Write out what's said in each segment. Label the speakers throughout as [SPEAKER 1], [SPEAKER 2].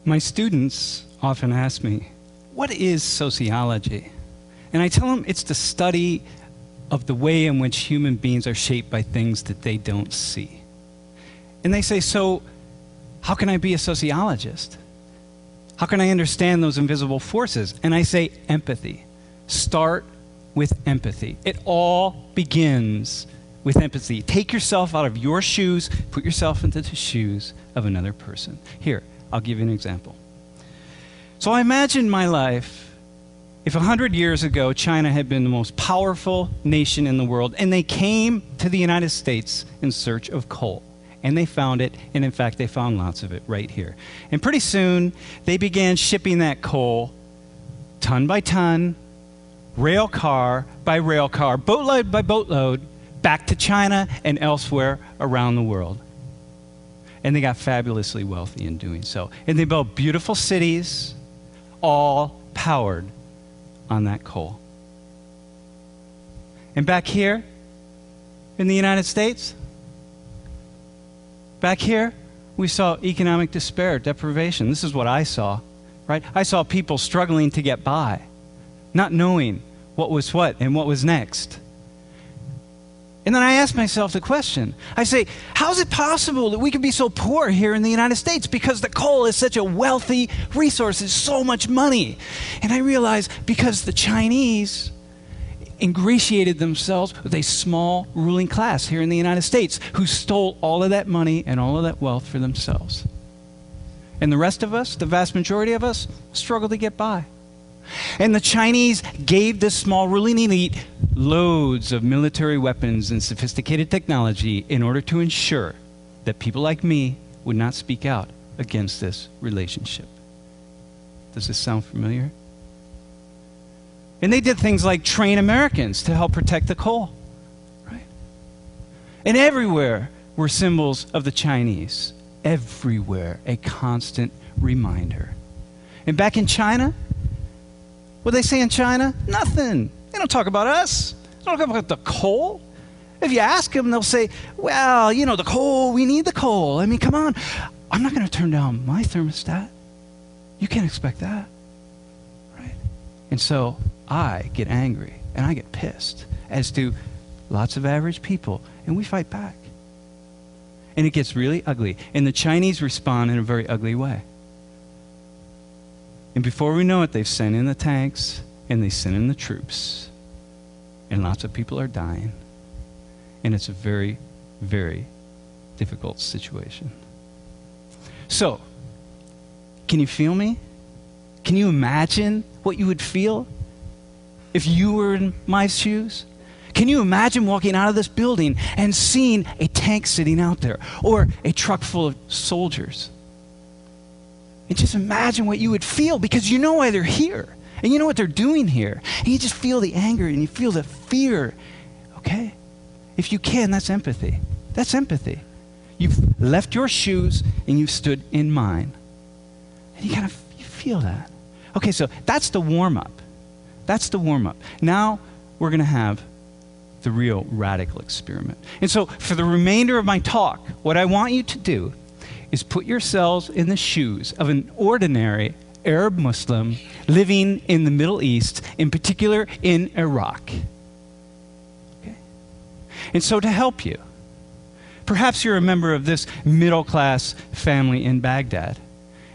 [SPEAKER 1] My students often ask me, what is sociology? And I tell them it's the study of the way in which human beings are shaped by things that they don't see. And they say, so how can I be a sociologist? How can I understand those invisible forces? And I say, empathy. Start with empathy. It all begins with empathy. Take yourself out of your shoes, put yourself into the shoes of another person. Here, I'll give you an example. So I imagine my life if 100 years ago China had been the most powerful nation in the world and they came to the United States in search of coal. And they found it, and in fact they found lots of it right here. And pretty soon they began shipping that coal ton by ton, rail car by rail car, boatload by boatload, back to China and elsewhere around the world. And they got fabulously wealthy in doing so. And they built beautiful cities, all powered on that coal. And back here in the United States, back here, we saw economic despair, deprivation. This is what I saw, right? I saw people struggling to get by, not knowing what was what and what was next. And then I ask myself the question. I say, how is it possible that we can be so poor here in the United States? Because the coal is such a wealthy resource. It's so much money. And I realize because the Chinese ingratiated themselves with a small ruling class here in the United States who stole all of that money and all of that wealth for themselves. And the rest of us, the vast majority of us, struggle to get by. And the Chinese gave this small ruling elite loads of military weapons and sophisticated technology in order to ensure that people like me would not speak out against this relationship. Does this sound familiar? And they did things like train Americans to help protect the coal, right? And everywhere were symbols of the Chinese. Everywhere, a constant reminder. And back in China, what do they say in China? Nothing. They don't talk about us. They don't talk about the coal. If you ask them, they'll say, well, you know, the coal, we need the coal. I mean, come on. I'm not going to turn down my thermostat. You can't expect that, right? And so I get angry and I get pissed, as do lots of average people, and we fight back. And it gets really ugly. And the Chinese respond in a very ugly way. And before we know it, they've sent in the tanks and they sent in the troops. And lots of people are dying. And it's a very, very difficult situation. So, can you feel me? Can you imagine what you would feel if you were in my shoes? Can you imagine walking out of this building and seeing a tank sitting out there or a truck full of soldiers? And just imagine what you would feel, because you know why they're here. And you know what they're doing here. And you just feel the anger and you feel the fear. Okay? If you can, that's empathy. That's empathy. You've left your shoes and you've stood in mine. And you feel that. Okay, so that's the warm-up. That's the warm-up. Now we're going to have the real radical experiment. And so for the remainder of my talk, what I want you to do is put yourselves in the shoes of an ordinary Arab Muslim living in the Middle East, in particular in Iraq. Okay? And so to help you, perhaps you're a member of this middle-class family in Baghdad,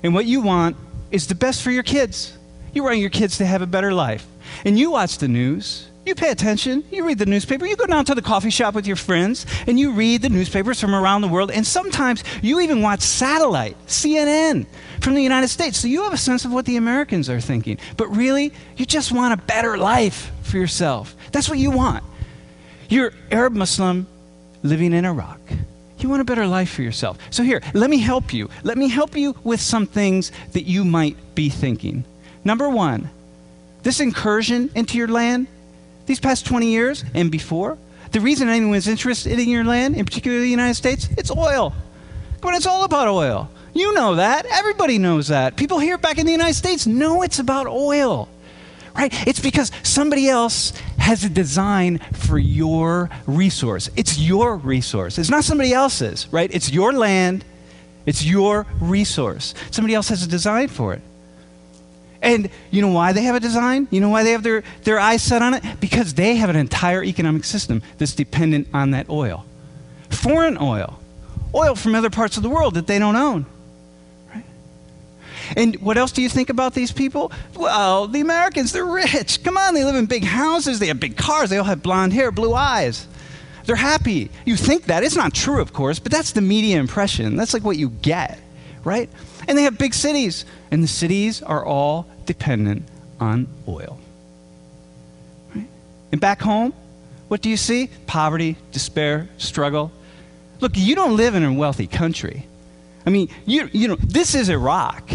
[SPEAKER 1] and what you want is the best for your kids. You want your kids to have a better life. And you watch the news. You pay attention, you read the newspaper, you go down to the coffee shop with your friends, and you read the newspapers from around the world, and sometimes you even watch satellite, CNN, from the United States, so you have a sense of what the Americans are thinking. But really, you just want a better life for yourself. That's what you want. You're Arab Muslim living in Iraq. You want a better life for yourself. So here, let me help you. Let me help you with some things that you might be thinking. Number one, this incursion into your land, these past 20 years and before, the reason anyone's interested in your land, in particular the United States, it's oil. Come on, it's all about oil. You know that. Everybody knows that. People here back in the United States know it's about oil, right? It's because somebody else has a design for your resource. It's your resource. It's not somebody else's, right? It's your land. It's your resource. Somebody else has a design for it. And you know why they have a design? You know why they have their eyes set on it? Because they have an entire economic system that's dependent on that oil. Foreign oil. Oil from other parts of the world that they don't own. Right? And what else do you think about these people? Well, the Americans, they're rich. Come on, they live in big houses. They have big cars. They all have blonde hair, blue eyes. They're happy. You think that. It's not true, of course, but that's the media impression. That's like what you get, right? And they have big cities. And the cities are all dependent on oil. Right? And back home, what do you see? Poverty, despair, struggle. Look, you don't live in a wealthy country. I mean, you know, this is Iraq.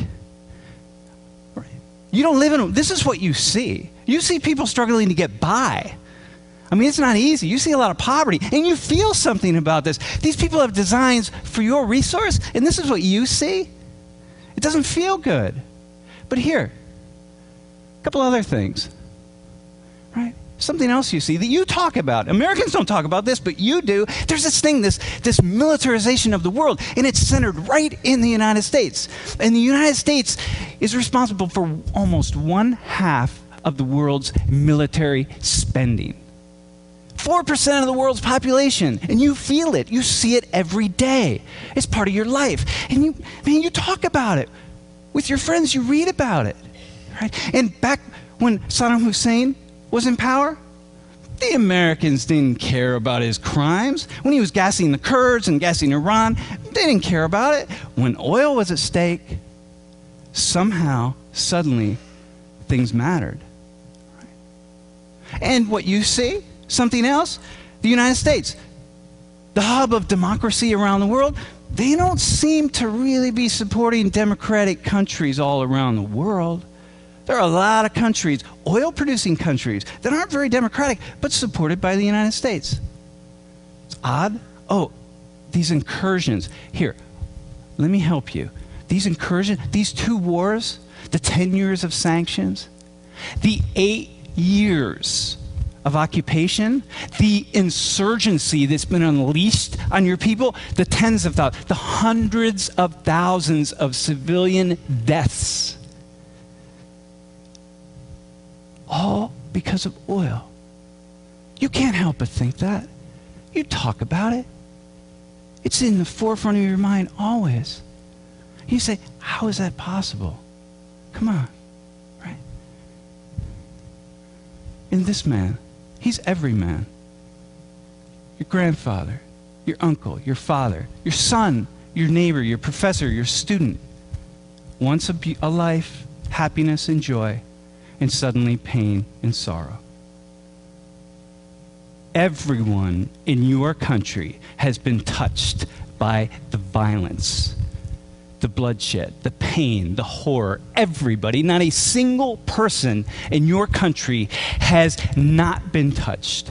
[SPEAKER 1] Right? You don't live in this is what you see. You see people struggling to get by. I mean, it's not easy. You see a lot of poverty, and you feel something about this. These people have designs for your resource, and this is what you see. It doesn't feel good. But here, a couple other things, right? Something else you see that you talk about. Americans don't talk about this, but you do. There's this thing, this militarization of the world, and it's centered right in the United States. And the United States is responsible for almost 1/2 of the world's military spending. 4% of the world's population, and you feel it. You see it every day. It's part of your life. And you talk about it. With your friends, you read about it. Right? And back when Saddam Hussein was in power, the Americans didn't care about his crimes. When he was gassing the Kurds and gassing Iran, they didn't care about it. When oil was at stake, somehow, suddenly, things mattered. Right? And what you see, something else, the United States, the hub of democracy around the world, they don't seem to really be supporting democratic countries all around the world. There are a lot of countries, oil-producing countries, that aren't very democratic, but supported by the United States. It's odd. Oh, these incursions. Here, let me help you. These incursions, these 2 wars, the 10 years of sanctions, the 8 years of occupation, the insurgency that's been unleashed on your people, the tens of thousands, the hundreds of thousands of civilian deaths, all because of oil. You can't help but think that. You talk about it. It's in the forefront of your mind always. You say, how is that possible? Come on, right? And this man, he's every man. Your grandfather, your uncle, your father, your son, your neighbor, your professor, your student. Once a life, happiness and joy, and suddenly pain and sorrow. Everyone in your country has been touched by the violence, the bloodshed, the pain, the horror. Everybody, not a single person in your country has not been touched.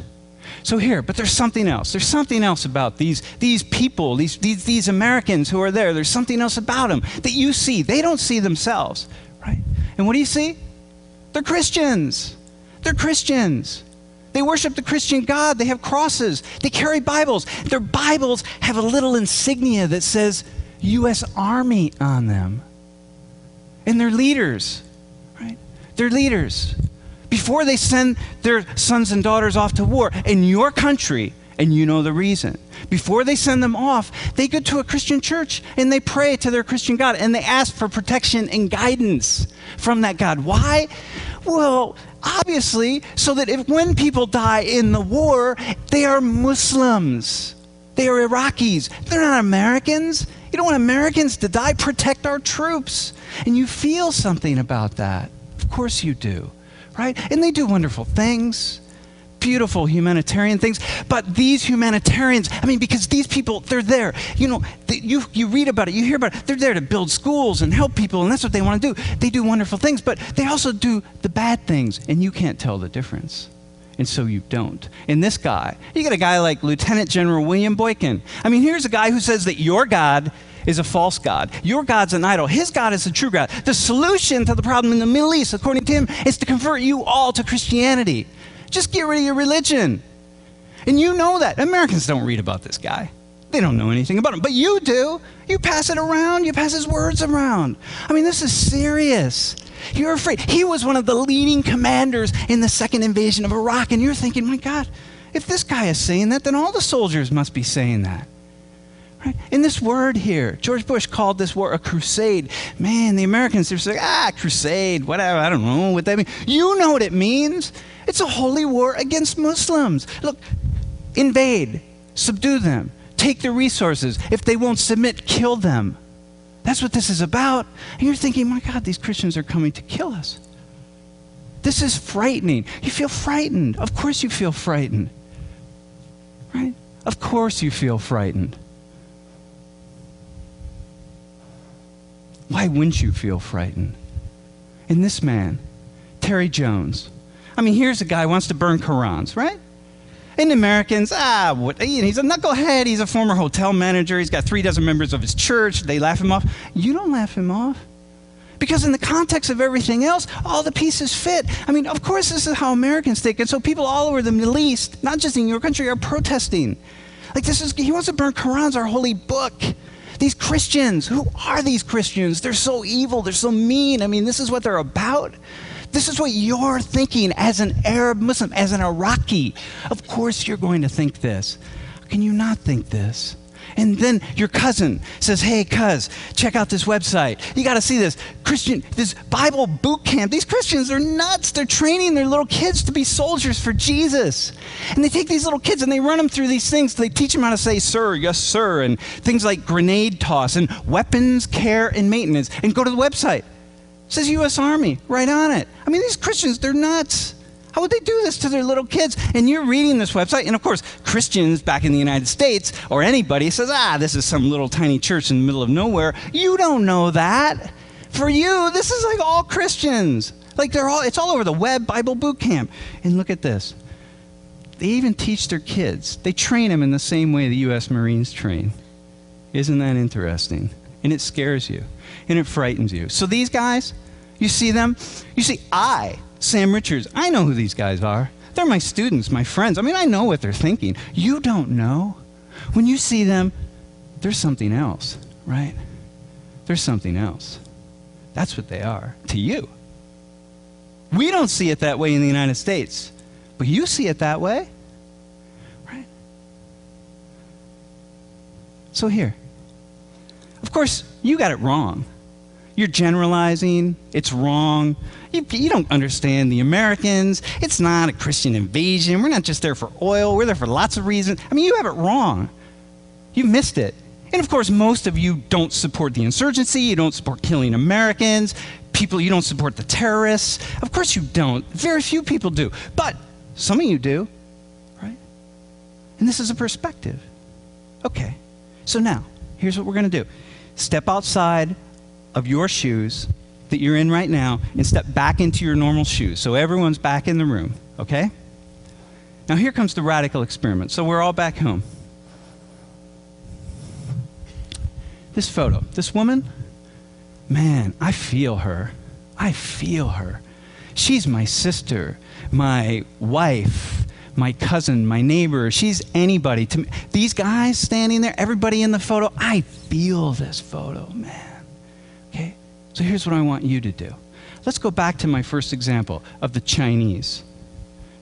[SPEAKER 1] So here, but there's something else. There's something else about these people, these Americans who are there. There's something else about them that you see. They don't see themselves, right? And what do you see? They're Christians. They're Christians. They worship the Christian God. They have crosses. They carry Bibles. Their Bibles have a little insignia that says U.S. Army on them. And they're leaders, right? They're leaders. Before they send their sons and daughters off to war in your country, and you know the reason, before they send them off, they go to a Christian church and they pray to their Christian God and they ask for protection and guidance from that God. Why? Well, obviously, so that when people die in the war, they are Muslims. They are Iraqis. They're not Americans. You don't want Americans to die. Protect our troops. And you feel something about that. Of course you do, right? And they do wonderful things, beautiful humanitarian things. But these humanitarians, I mean, because these people, they're there. You know, you read about it, you hear about it. They're there to build schools and help people, and that's what they want to do. They do wonderful things, but they also do the bad things, and you can't tell the difference. And so you don't. And this guy, you got a guy like Lieutenant General William Boykin. I mean, here's a guy who says that your God is a false God. Your God's an idol. His God is the true God. The solution to the problem in the Middle East, according to him, is to convert you all to Christianity. Just get rid of your religion. And you know that. Americans don't read about this guy. They don't know anything about him. But you do. You pass it around. You pass his words around. I mean, this is serious. You're afraid. He was one of the leading commanders in the second invasion of Iraq. And you're thinking, my God, if this guy is saying that, then all the soldiers must be saying that. Right? In this word here, George Bush called this war a crusade. Man, the Americans, they're saying, crusade, whatever, I don't know what that means. You know what it means. It's a holy war against Muslims. Look, invade, subdue them, take their resources. If they won't submit, kill them. That's what this is about. And you're thinking, my God, these Christians are coming to kill us. This is frightening. You feel frightened. Of course you feel frightened. Right? Of course you feel frightened. Why wouldn't you feel frightened? And this man, Terry Jones, I mean, here's a guy who wants to burn Qurans, right? And Americans, he's a knucklehead. He's a former hotel manager. He's got 3 dozen members of his church. They laugh him off. You don't laugh him off. Because in the context of everything else, all the pieces fit. I mean, of course, this is how Americans think. And so people all over the Middle East, not just in your country, are protesting. Like he wants to burn Qurans, our holy book. These Christians, who are these Christians? They're so evil. They're so mean. I mean, this is what they're about. This is what you're thinking as an Arab Muslim, as an Iraqi. Of course you're going to think this. How can you not think this? And then your cousin says, hey, cuz, check out this website. You got to see this this Bible boot camp. These Christians are nuts. They're training their little kids to be soldiers for Jesus. And they take these little kids and they run them through these things. They teach them how to say, sir, yes, sir, and things like grenade toss and weapons, care, and maintenance. And go to the website. It says U.S. Army right on it. I mean, these Christians, they're nuts. How would they do this to their little kids? And you're reading this website, and of course, Christians back in the United States, or anybody says, this is some little tiny church in the middle of nowhere. You don't know that. For you, this is like all Christians. Like it's all over the web, Bible boot camp. And look at this. They even teach their kids. They train them in the same way the U.S. Marines train. Isn't that interesting? And it scares you, and it frightens you. So these guys, you see them? You see, Sam Richards, I know who these guys are. They're my students, my friends. I mean, I know what they're thinking. You don't know. When you see them, there's something else, right? There's something else. That's what they are to you. We don't see it that way in the United States, but you see it that way, right? So here, of course, you got it wrong. You're generalizing. It's wrong. You don't understand the Americans. It's not a Christian invasion. We're not just there for oil. We're there for lots of reasons. I mean, you have it wrong. You missed it. And of course, most of you don't support the insurgency. You don't support killing Americans. You don't support the terrorists. Of course you don't. Very few people do. But some of you do, right? And this is a perspective. Okay. So now, here's what we're going to do. Step outside of your shoes that you're in right now and step back into your normal shoes. So everyone's back in the room, okay? Now here comes the radical experiment. So we're all back home. This photo, this woman, man, I feel her. I feel her. She's my sister, my wife, my cousin, my neighbor. She's anybody to me. These guys standing there, everybody in the photo, I feel this photo, man. Okay, so here's what I want you to do. Let's go back to my first example of the Chinese.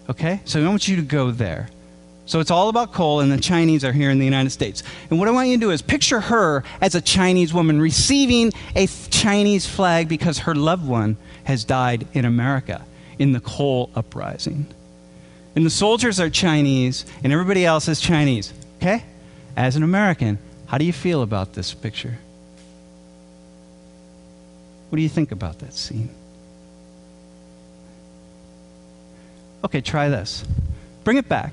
[SPEAKER 1] Okay, so I want you to go there. So it's all about coal, and the Chinese are here in the United States. And what I want you to do is picture her as a Chinese woman receiving a Chinese flag because her loved one has died in America in the coal uprising. And the soldiers are Chinese, and everybody else is Chinese. Okay? As an American, how do you feel about this picture? What do you think about that scene? Okay, try this. Bring it back.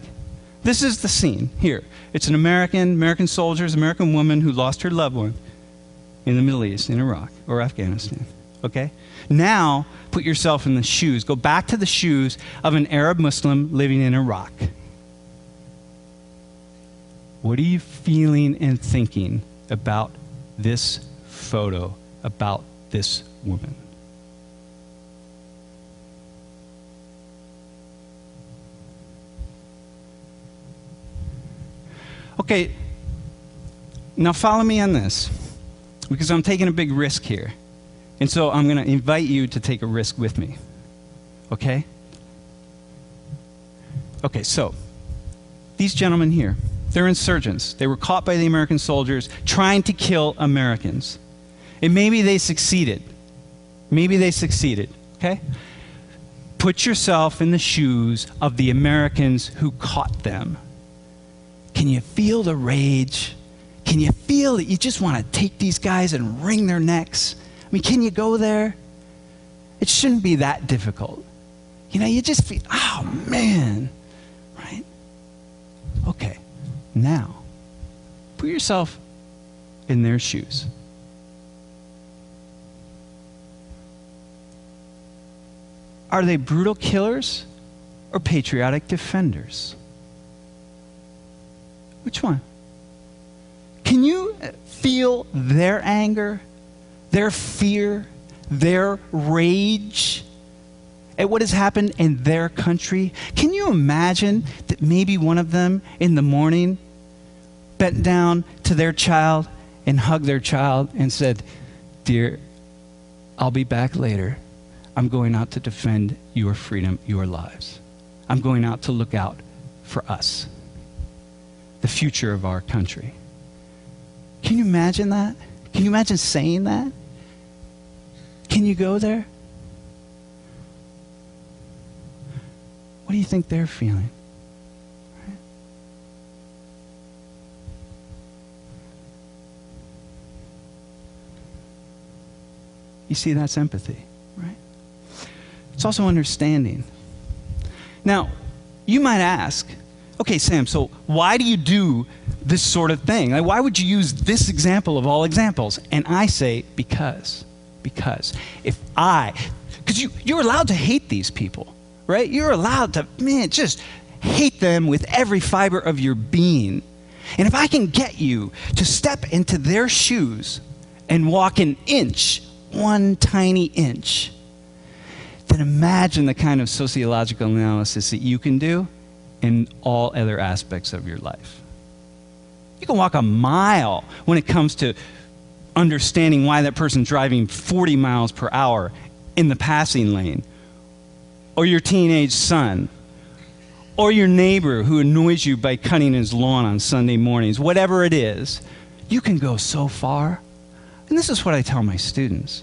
[SPEAKER 1] This is the scene here. It's an American soldiers, American woman who lost her loved one in the Middle East, in Iraq or Afghanistan. Okay? Now, put yourself in the shoes. Go back to the shoes of an Arab Muslim living in Iraq. What are you feeling and thinking about this photo, about this woman? Okay, now follow me on this, because I'm taking a big risk here. And so I'm going to invite you to take a risk with me. Okay? Okay, so these gentlemen here, they're insurgents. They were caught by the American soldiers trying to kill Americans. And maybe they succeeded. Maybe they succeeded, okay? Put yourself in the shoes of the Americans who caught them. Can you feel the rage? Can you feel that you just want to take these guys and wring their necks? I mean, can you go there? It shouldn't be that difficult. You know, you just feel, oh man, right? Okay, now, put yourself in their shoes. Are they brutal killers or patriotic defenders? Which one? Can you feel their anger, their fear, their rage at what has happened in their country? Can you imagine that maybe one of them in the morning bent down to their child and hugged their child and said, "Dear, I'll be back later. I'm going out to defend your freedom, your lives. I'm going out to look out for us, the future of our country." Can you imagine that? Can you imagine saying that? Can you go there? What do you think they're feeling? Right? You see, that's empathy, right? It's also understanding. Now, you might ask, okay, Sam, so why do you do this sort of thing? Like, why would you use this example of all examples? And I say, because you're allowed to hate these people, right? You're allowed to, just hate them with every fiber of your being. And if I can get you to step into their shoes and walk an inch, one tiny inch, then imagine the kind of sociological analysis that you can do in all other aspects of your life. You can walk a mile when it comes to understanding why that person's driving 40 miles per hour in the passing lane, or your teenage son, or your neighbor who annoys you by cutting his lawn on Sunday mornings. Whatever it is, you can go so far. And this is what I tell my students.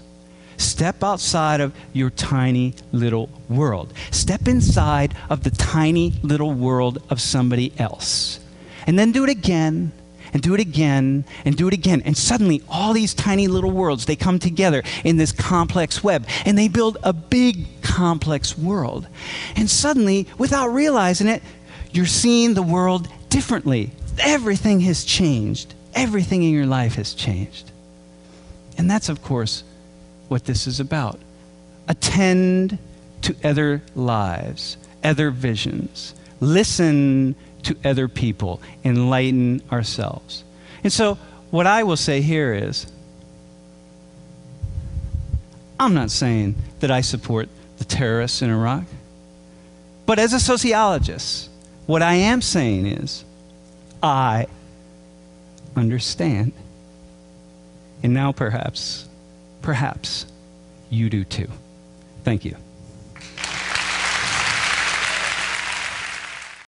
[SPEAKER 1] Step outside of your tiny little world. Step inside of the tiny little world of somebody else. And then do it again, and do it again, and do it again. And suddenly, all these tiny little worlds, they come together in this complex web, and they build a big, complex world. And suddenly, without realizing it, you're seeing the world differently. Everything has changed. Everything in your life has changed. And that's, of course, what this is about. Attend to other lives, other visions. Listen to other people. Enlighten ourselves. And so what I will say here is, I'm not saying that I support the terrorists in Iraq. But as a sociologist, what I am saying is, I understand. And now perhaps you do too. Thank you.